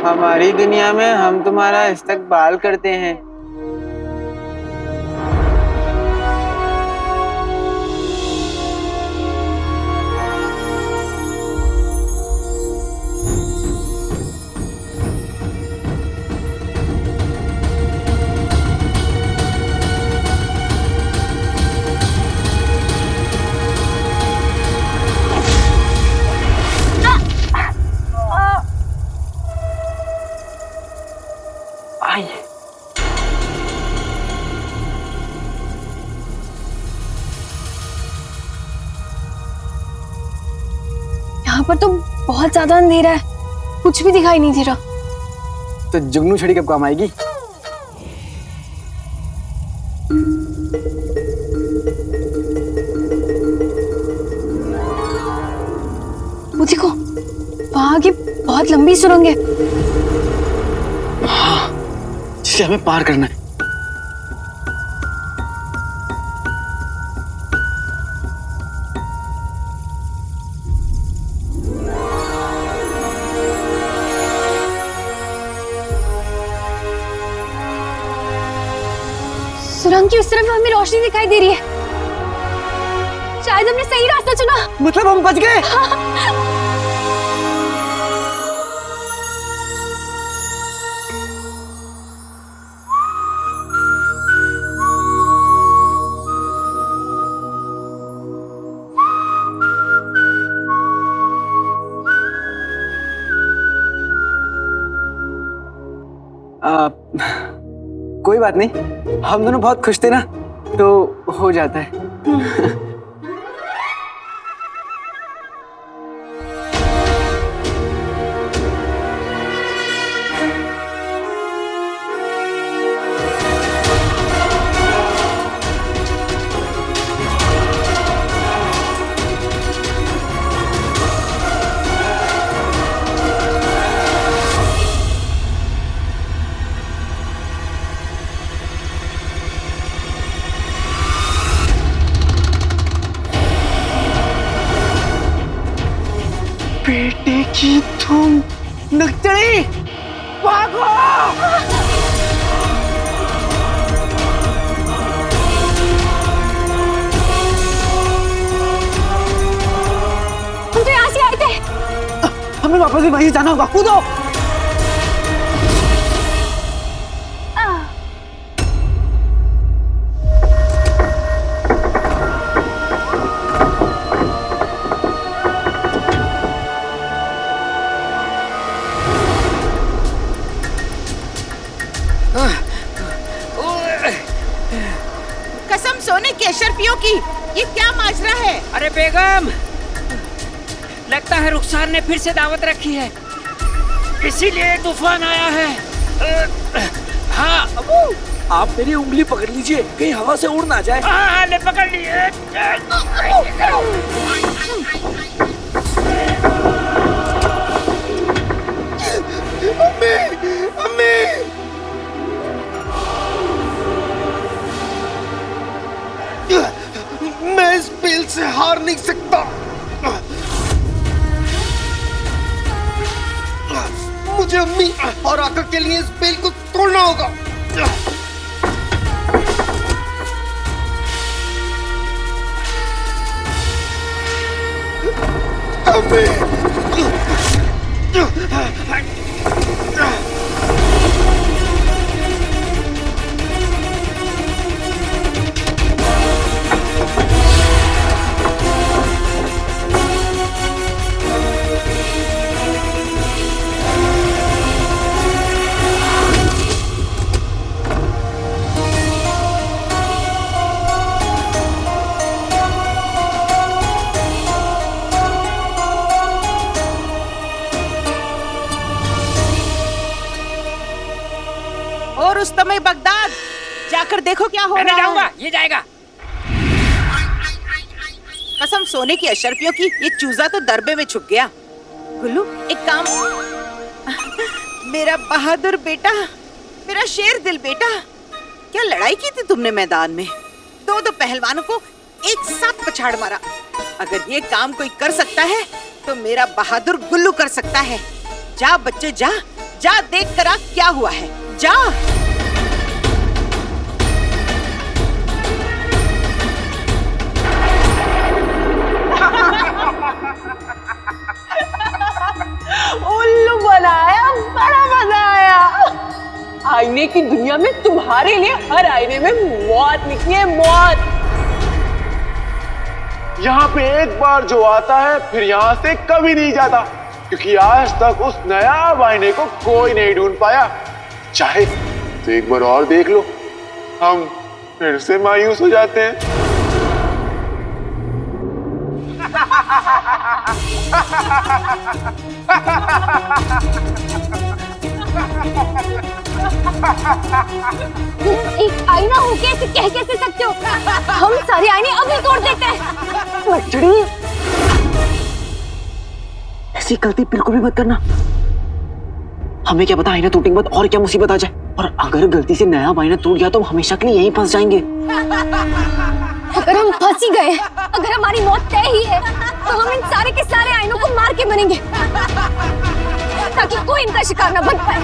हमारी दुनिया में हम तुम्हारा इस्तकबाल करते हैं। यहाँ पर तो बहुत ज्यादा अंधेरा है, कुछ भी दिखाई नहीं दे रहा। तो जुगनू छड़ी कब काम आएगी? वो देखो, वहां की बहुत लंबी सुरंग है। हाँ, जिसे हमें पार करना है। सुरंग की उस तरफ हमें रोशनी दिखाई दे रही है। शायद हमने सही रास्ता चुना। मतलब हम बच गए। कोई बात नहीं, हम दोनों बहुत खुश थे ना, तो हो जाता है। बेटे की तुम नकचड़ी, भागो! हम तो यहाँ से आए थे। हमें वापस भी वहीं जाना होगा, कूदो! कसम सोने के अशरफियों की, ये क्या माजरा है? अरे बेगम, लगता है रुखसार ने फिर से दावत रखी है, इसीलिए तूफान आया है। हाँ, आप मेरी उंगली पकड़ लीजिए, कहीं हवा से उड़ ना जाए। हाँ, ले पकड़ लिए। मैं इस बेल से हार नहीं सकता। मुझे अम्मी और आका के लिए इस बेल को तोड़ना होगा। अम्मी! और रुस्तमे बगदाद, जाकर देखो क्या हो मैं नहीं रहा जाऊंगा, है। ये जाएगा। कसम सोने की अशरफियों की, ये चूजा तो दरबे में छुप गया। गुल्लू, एक काम। मेरा बहादुर बेटा, मेरा शेर दिल बेटा, क्या लड़ाई की थी तुमने मैदान में? दो पहलवानों को एक साथ पछाड़ मारा। अगर ये काम कोई कर सकता है तो मेरा बहादुर गुल्लू कर सकता है। जा बच्चे जा, जा देख कर आ क्या हुआ है, जा। उल्लू बनाया, बड़ा मजा आया। आईने की दुनिया में तुम्हारे लिए हर आईने में मौत लिखी है, मौत। यहाँ पे एक बार जो आता है फिर यहाँ से कभी नहीं जाता, क्योंकि आज तक उस नया आईने को कोई नहीं ढूंढ पाया। चाहे तो एक बार और देख लो, हम फिर से मायूस हो जाते हैं। एक आईना होके ऐसे कह कैसे सकते हो? हम सारे आईने अभी तोड़ देते हैं। नक्चड़ी, ऐसी गलती बिल्कुल भी मत करना। हमें क्या पता आईना टूटने के बाद और क्या मुसीबत आ जाए, और अगर गलती से नया आईना टूट गया तो हम हमेशा के लिए यहीं फंस जाएंगे। अगर हम फंस ही गए, अगर हमारी मौत तय ही है, तो हम इन सारे के सारे आईनों को मार के मरेंगे, ताकि कोई इनका शिकार न बन पाए।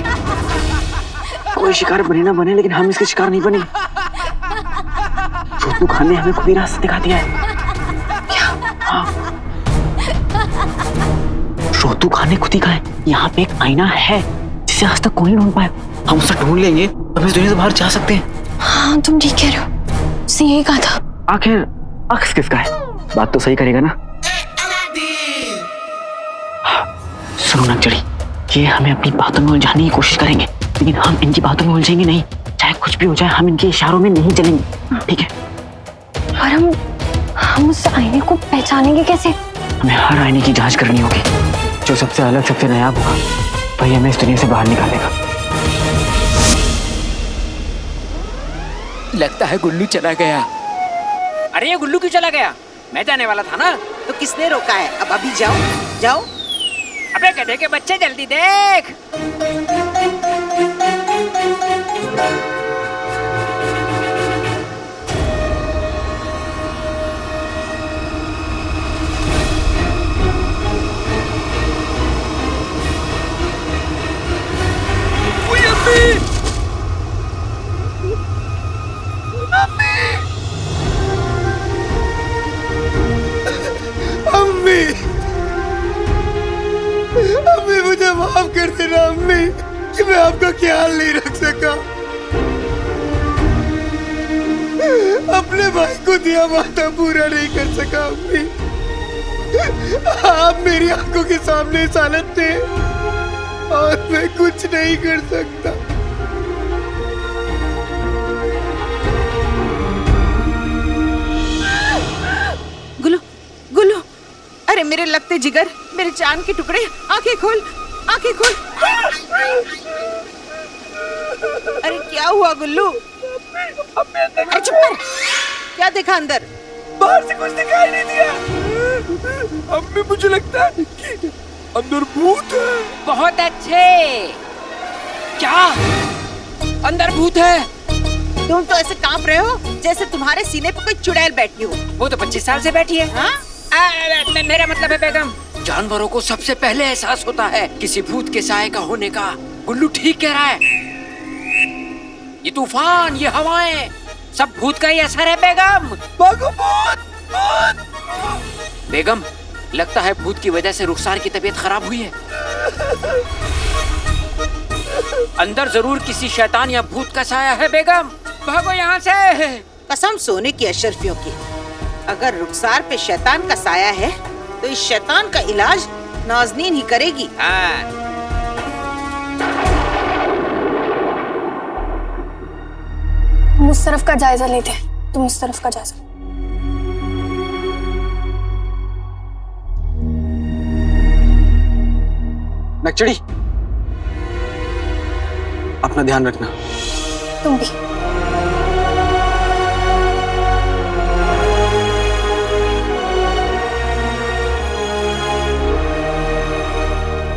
कोई शिकार बने ना बने, लेकिन हम इसके शिकार नहीं बने। छोटू खान ने हमें खुद ही रास्ता दिखा दिया है। हाँ, छोटू खान ने खुद ही कहा है यहाँ पे एक आईना है जिसे आज तक कोई नहीं ढूंढ पाया। हम उसे ढूंढ लेंगे, हम इस दुनिया से बाहर जा सकते हैं। हाँ, तुम ठीक कह रहे हो। उसने यही कहा था। आखिर अक्स किसका है? बात तो सही करेगा ना? सुनो नक्चड़ी, ये हमें अपनी बातों में उलझाने की कोशिश करेंगे, लेकिन हम इनकी बातों में उलझेंगे नहीं। चाहे कुछ भी हो जाए, हम इनके इशारों में नहीं चलेंगे, ठीक है? और हम उस आईने को पहचानेंगे कैसे? हमें हर आईने की जांच करनी होगी। जो सबसे अलग, सबसे नायाब होगा, वही हमें इस दुनिया से बाहर निकालेगा। लगता है गुल्लू चला गया। अरे ये गुल्लू क्यों चला गया? मैं जाने वाला था ना। तो किसने रोका है? अब अभी जाओ, जाओ। अबे गधे के बच्चे, जल्दी देख। अम्मी, अम्मी मुझे माफ कर देना अम्मी, कि मैं आपका ख्याल नहीं रख सका। अपने भाई को दिया वादा पूरा नहीं कर सका अम्मी। आप मेरी आंखों के सामने इस हालत थे और मैं कुछ नहीं कर सकता। गुल्लू, गुल्लू, अरे मेरे लगते जिगर, मेरे चांद के टुकड़े, आंखें खोल, आंखें खोल। अरे क्या हुआ गुल्लू? अरे चुप कर। क्या देखा अंदर? बाहर से कुछ दिखाई नहीं दिया अम्मी, मुझे लगता है कि अंदर भूत है। बहुत अच्छे। क्या अंदर भूत है? तुम तो ऐसे कांप रहे हो जैसे तुम्हारे सीने पे कोई चुड़ैल बैठी हो। वो तो 25 साल से बैठी है। हाँ? मेरा मतलब है बेगम, जानवरों को सबसे पहले एहसास होता है किसी भूत के साए का होने का। गुल्लू ठीक कह रहा है। ये तूफान, ये हवाएं, सब भूत का ही असर है बेगम। भागो भूत, भूत। बेगम, लगता है भूत की वजह से रुखसार की तबीयत खराब हुई है। अंदर जरूर किसी शैतान या भूत का साया है बेगम। भागो यहाँ से। कसम सोने की अशरफियों की, अगर रुखसार पे शैतान का साया है तो इस शैतान का इलाज नाज़नीन ही करेगी। हाँ। हम उस तरफ का जायजा लेते हैं, तुम उस तरफ का जायजा। नक्चड़ी, अपना ध्यान रखना। तुम भी।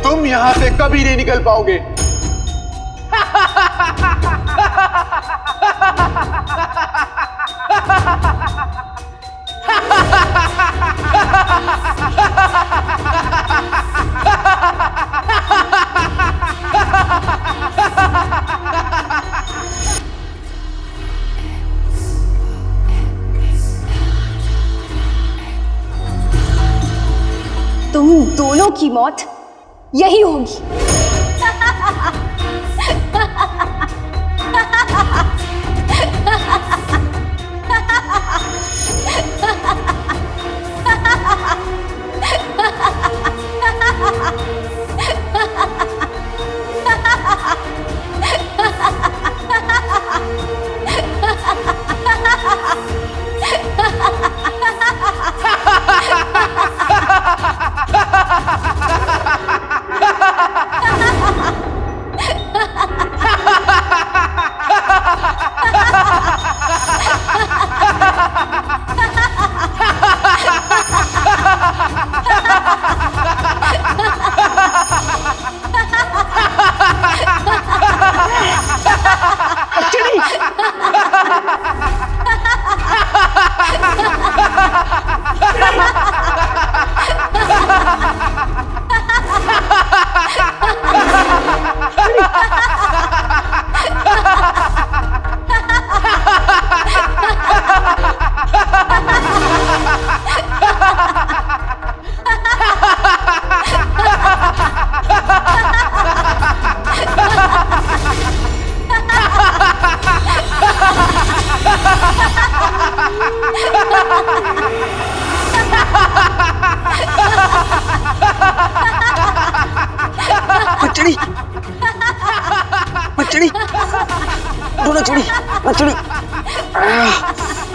तुम यहाँ से कभी नहीं निकल पाओगे। की मौत यही होगी।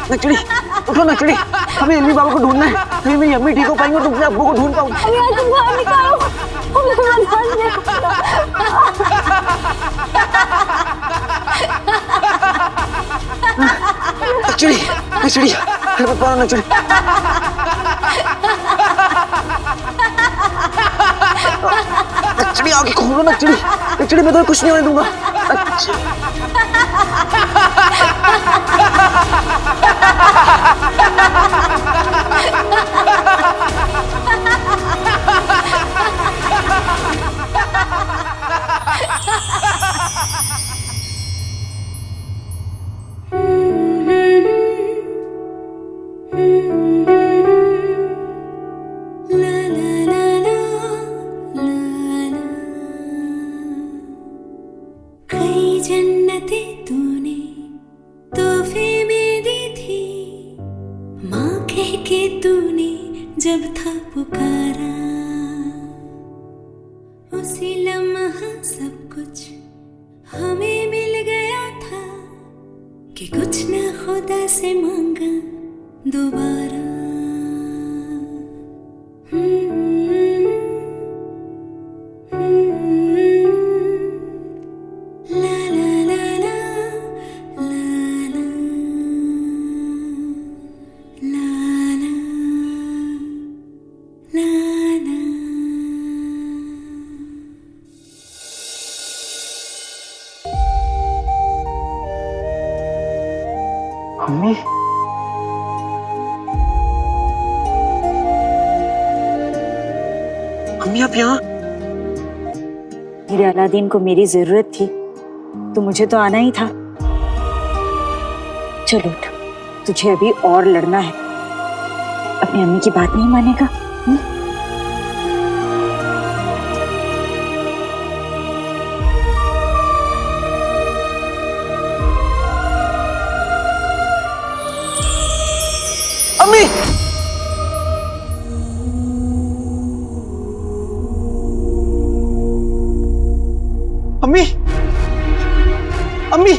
नचड़ी उठो नचड़ी, हमें एलवी बाबा को ढूंढना है। कहीं मेरी अम्मी ठीक हो पाएंगे तो अपने अब्बू को ढूंढ पाऊंगा। नचड़ी नचड़ी नचड़ी नचड़ी आगे खोलो नचड़ी, नचड़ी मैं तो कुछ नहीं होने दूंगा। जब था पुकारा उसी लम्हा सब कुछ हमें मिल गया था कि कुछ न खुदा से मांगा दोबारा। अम्मी अम्मी आप यहाँ? मेरे अलादीन को मेरी जरूरत थी तो मुझे तो आना ही था। चलो उठ, तुझे अभी और लड़ना है। अपनी अम्मी की बात नहीं मानेगा? अम्मी अम्मी अम्मी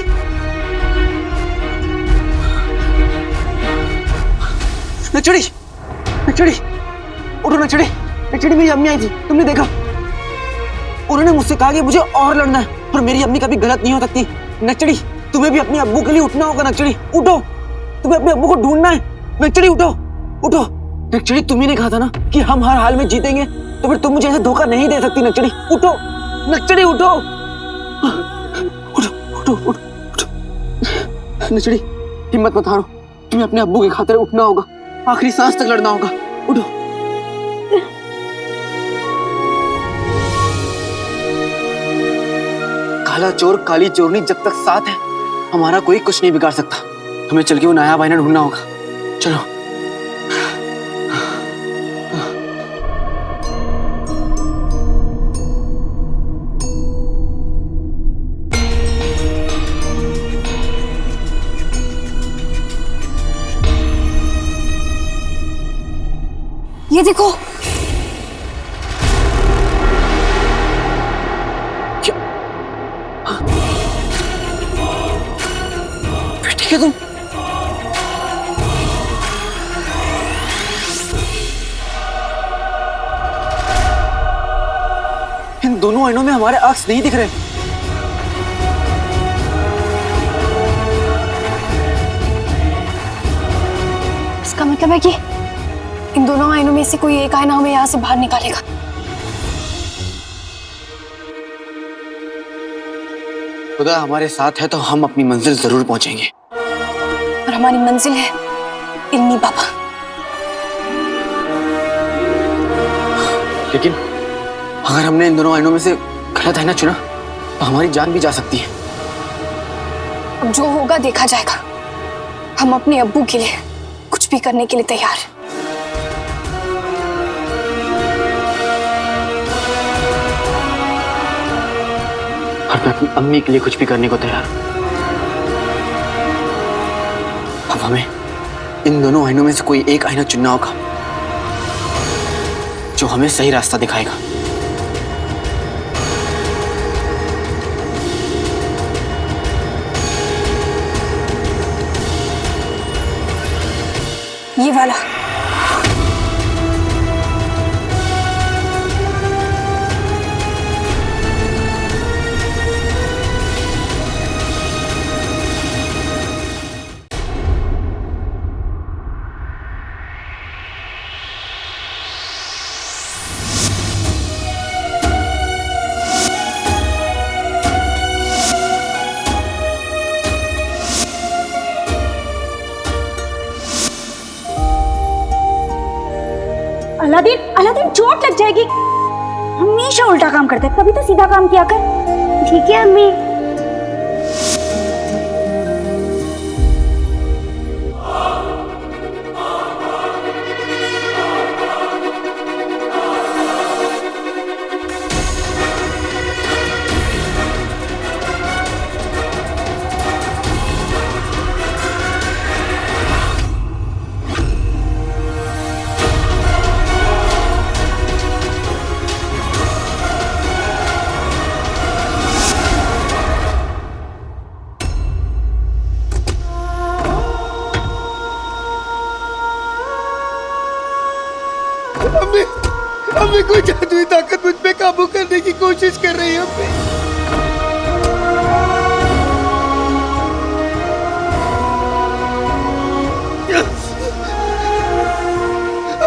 नचड़ी नचड़ी उठो नचड़ी, नचड़ी मेरी अम्मी आई थी, तुमने देखा? उन्होंने मुझसे कहा कि मुझे और लड़ना है और मेरी अम्मी कभी गलत नहीं हो सकती। नचड़ी तुम्हें भी अपने अब्बू के लिए उठना होगा। नचड़ी उठो, तुम्हें अपने अब्बू को ढूंढना है। नचड़ी उठो उठो। नचड़ी तुम्ही ने कहा था ना कि हम हर हाल में जीतेंगे, तो फिर तुम मुझे ऐसे धोखा नहीं दे सकती। नचड़ी उठो, नचड़ी उठो उठो उठो उठो। नचड़ी हिम्मत मत हारो, तुम्हें अपने अब्बू की खातिर उठना होगा, आखिरी सांस तक लड़ना होगा। उठो। काला चोर काली चोरनी जब तक साथ है हमारा कोई कुछ नहीं बिगाड़ सकता। हमें चल के वो नया आईना ढूंढना होगा। चलो ये देखो, ठीक है तुम? इन दोनों आईनों में हमारे अक्स नहीं दिख रहे। इसका मतलब है कि इन दोनों आईनों में से कोई एक आईना हमें यहाँ से बाहर निकालेगा। खुदा हमारे साथ है तो हम अपनी मंजिल जरूर पहुंचेंगे। और हमारी मंजिल है इल्मी बाबा। लेकिन अगर हमने इन दोनों आईनों में से गलत आईना चुना तो हमारी जान भी जा सकती है। अब जो होगा देखा जाएगा। हम अपने अब्बू के लिए कुछ भी करने के लिए तैयार हैं। और मैं अपनी अम्मी के लिए कुछ भी करने को तैयार हूं। अब हमें इन दोनों आईनों में से कोई एक आईना चुनना होगा जो हमें सही रास्ता दिखाएगा। ये वाला। अलादीन, अलादीन चोट लग जाएगी। हमेशा उल्टा काम करते हैं, कभी तो सीधा काम किया कर। ठीक है अम्मी। हमें कोई जादुई ताकत मुझ पे काबू करने की कोशिश कर रही है।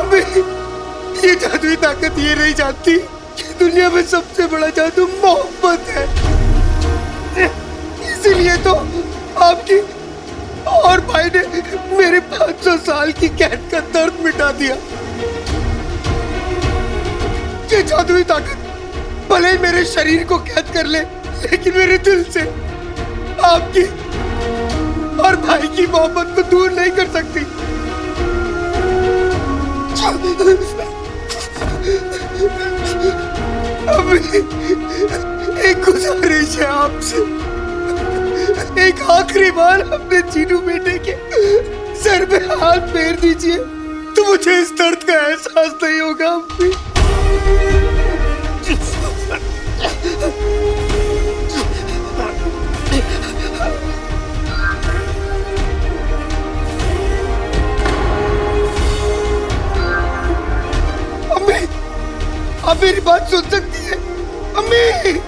अम्मी, ये जादुई ताकत ये नहीं जानती कि दुनिया में सबसे बड़ा जादू मोहब्बत है। इसीलिए तो आपकी और भाई ने मेरे 500 साल की कैद का दर्द मिटा दिया। ये जादुई ताकत भले ही मेरे शरीर को कैद कर ले, लेकिन मेरे दिल से आपकी और भाई की मोहब्बत को दूर नहीं कर सकती। अभी एक गुजारिश है आपसे, एक आखिरी बार अपने चीनू बेटे के सर पे हाथ फेर दीजिए तो मुझे इस दर्द का एहसास नहीं होगा। अभी अम्मी, आप मेरी बात सुन सकती है? अम्मी,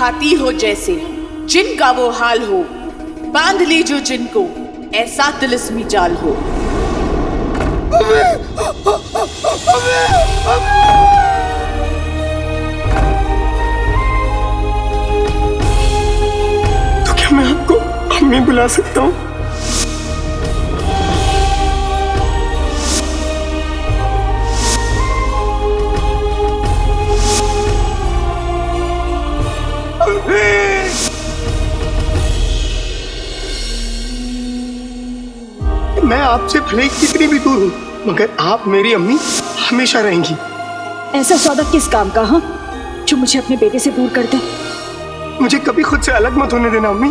हाथी हो जैसे, जिनका वो हाल हो, बांध लीजो जिनको ऐसा तिलिस्मी जाल हो। तो क्या मैं आपको अम्मी बुला सकता हूँ? मैं आपसे भले कितनी भी दूर हूँ, मगर आप मेरी अम्मी हमेशा रहेंगी। ऐसा सौदा किस काम का, हाँ, जो मुझे अपने बेटे से दूर कर दे? मुझे कभी खुद से अलग मत होने देना अम्मी।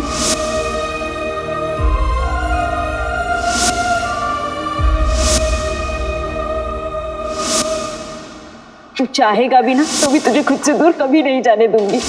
तू चाहेगा भी ना तो भी तुझे खुद से दूर कभी नहीं जाने दूंगी।